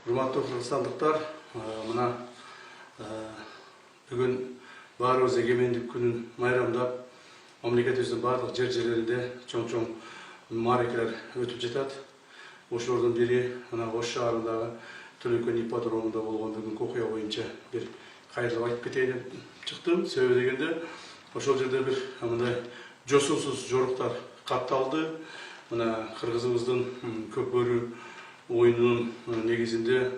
Урматтуу кыргызстандыктар, мына бүгүн баарыбыз эгемендик күнүн майрамдап, мамлекетибиздин бардык жер-жерлеринде чоң-чоң мааракелер өтүп жатат. Ошолордун бири мына Ош шаарындагы Төлөкөн ипподромунда болгон бүгүнкү окуя боюнча бир кайрылып айтып кетейин деп чыктым. Себеби дегенде, ошол жерде бир мындай жосусуз жоруктар катталды. Мына кыргызыбыздын көк бөрү оюнунун негизинде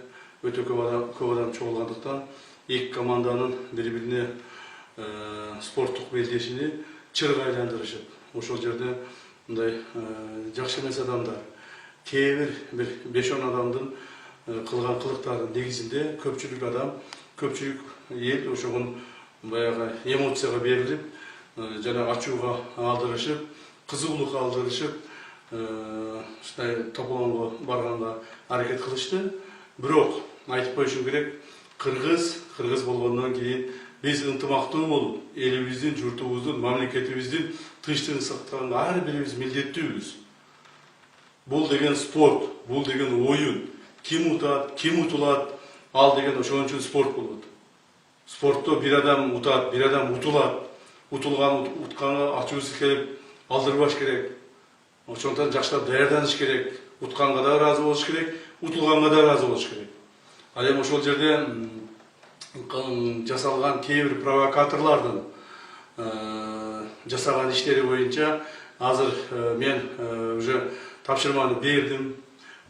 өтө көп адам чогулгандыктан эки команданын бири-бирине спорттук белдешини чырга айландырышып, ошол жерде мындай жакшы эмес адамдар, кээ бир 5-10 адамдын кылган кылыктарынын негизинде көпчүлүк адам, көпчүлүк эл ошогун баягы эмоцияга берилип, жана ачууга алдырышып, кызуулукка алдырышып, тополонго барганга аракет кылышты. Бирок айтып коюшум керек, кыргыз болгондон кийин биз ынтымактуу болуп, элибиздин, журтубуздун, мамлекетибиздин тынчтыгын сактаганга ар бирибиз милдеттүүбүз. Бул деген спорт, бул деген оюн. Ким утат, ким утулат, ал деген ошон үчүн спорт болот. Спортто бир адам утат, бир адам утулат. Утканга ачуусу келип алдырбаш керек. Ошондон жакшылап даярданыш керек. Утканга да ыраазы болуш керек, утулганга да ыраазы болуш керек. Ал эми ошол жерде жасалган кээ бир провокаторлордун жасаган иштери боюнча азыр мен уже тапшырманы бердим.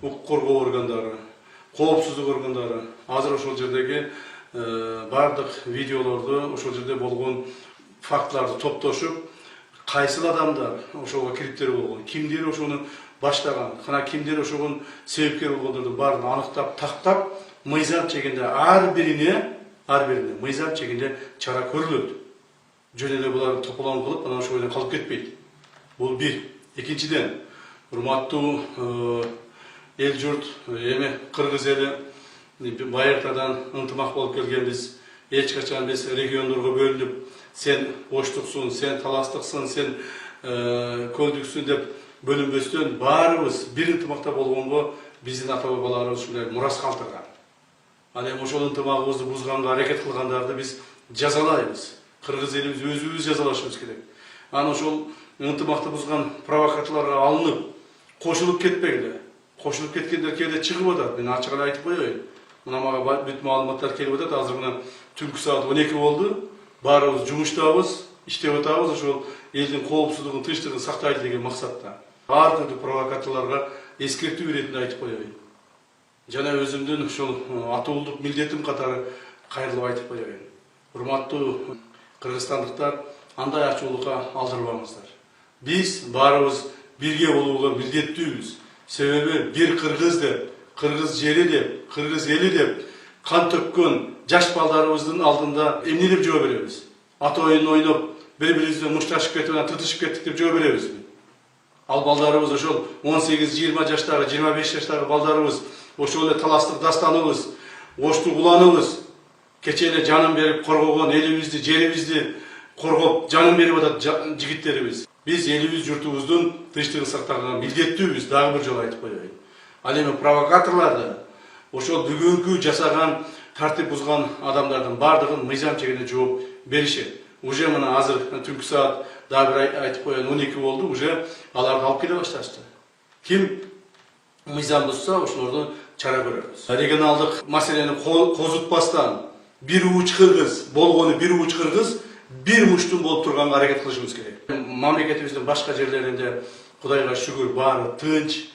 Укук коргоо органдары, коопсуздук органдары азыр ошол жердеги бардык видеолорду, ошол жерде болгон фактыларды топтошуп, кайсыл адамдар ошого кириптер болгон, кимдер ошону баштаган, кана кимдер ошогон себепкер болгондордун баарын аныктап, тактап, мыйзам чегинде ар бирине мыйзам чегинде чара көрүлөт. Жөн эле булар тополон кылып, анан ошол жерден калып кетпейт. Бул бир. Экинчиден, урматтуу эл журт, эми кыргыз эли байыртадан ынтымак болуп келгенбиз. Эч качан биз региондорго бөлүнүп, сен Оштуксуң, сен Таластыксың, сен Көлдүксүң деп бөлүнбөстөн баарыбыз бир ынтымакта болгонго биздин ата-бабаларыбыз ушундай мурас калтырган. Ал эми ошол ынтымагыбызды бузганга аракет кылгандарды биз жазалайбыз. Кыргыз элибиз өзүбүз жазалашыбыз керек. Анан ошол ынтымакты бузган провокаторлорго алынып, кошулуп кетпегиле. Кошулуп кеткендер кээде чыгып атат. Мен ачык эле айтып коеюн. Мына мага бүт маалыматтар келип атат. Азыр мына түнкү саат 12 болду. Баарыбыз жумуштабыз, иштеп атабыз, ошол элдин коопсуздугун, тынчтыгын сактайлы деген максатта. Ар түрдүү провокаторлорго эскертүү иретинде айтып коеюн. Жана өзүмдүн ушул атуулук милдетим катары кайрылып айтып коеюн. Урматтуу кыргызстандыктар, андай ачуулукка алдырбаңыздар. Биз баарыбыз бирге болууга милдеттүүбүз. Себеби бир кыргыз деп, кыргыз жери деп, кыргыз эли деп кан төккөн жаш балдарыбыздын алдында эмне деп жооп беребиз? Ата оюн ойноп, бири-бирибизбен мушташып кетип, тытышып кеттик деп жооп беребизби? Ал балдарыбыз ошол 18-20 жаштагы, 25 жаштагы балдарыбыз, ошол эле таластык дастаныбыз, оштук уланыбыз, кече эле жанын берип коргогон элибизди, жерибизди коргоп, жанын берип атат жигиттерибиз. Биз элибиз, журтубуздун тынчтыгын сактаганга милдеттүүбүз, дагы бир жолу айтып коеюн. Ал эми провокаторлорду ошол бүгүнкү жасаган тартип бузган адамдардын бардыгын мыйзам чегинде жооп беришет. Уже мына азыр түнкү саат дагы бир айтып коеюн 12 болду, уже аларды алып келе башташты. Ким мыйзам бузса, ошолорду чара көрөбүз. Регионалдык маселени козутпастан бир уч кыргыз, болгону бир уч кыргыз, бир муштун болуп турганга аракет кылышыбыз керек. Мамлекетибиздин башка жерлеринде Кудайга шүгүр баары тынч,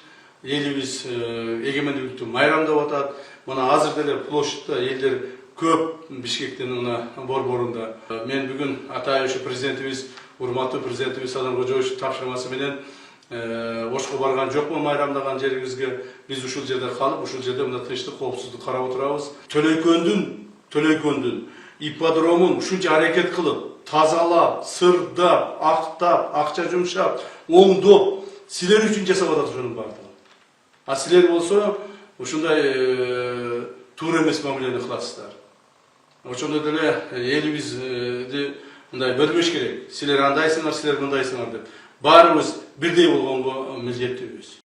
элибиз эгемендүүлүктү майрамдап атат. Мына азыр деле площадьта элдер көп, Бишкектин мына борборунда. Мен бүгүн атайын президентибиз, урматтуу президентибиз Садыр Кожоевич тапшырмасы менен Ошко барган жокмун майрамдаган жерибизге. Биз ушул жерде калып, ушул жерде мына тынчтык, коопсуздук карап отурабыз. Төлөкөндүн ипподромун ушунча аракет кылып, тазалап, сырдап, актап, акча жумшап, оңдоп, силер үчүн жасап атат ошонун бардыгын. А силер болсо ушундай туура эмес мамилени кыласыздар. Ошондой деле элибизди мындай бөлбөш керек. Силер андайсыңар, силер мындайсыңар деп. Баарыбыз бирдей болгонго милдеттүүбүз.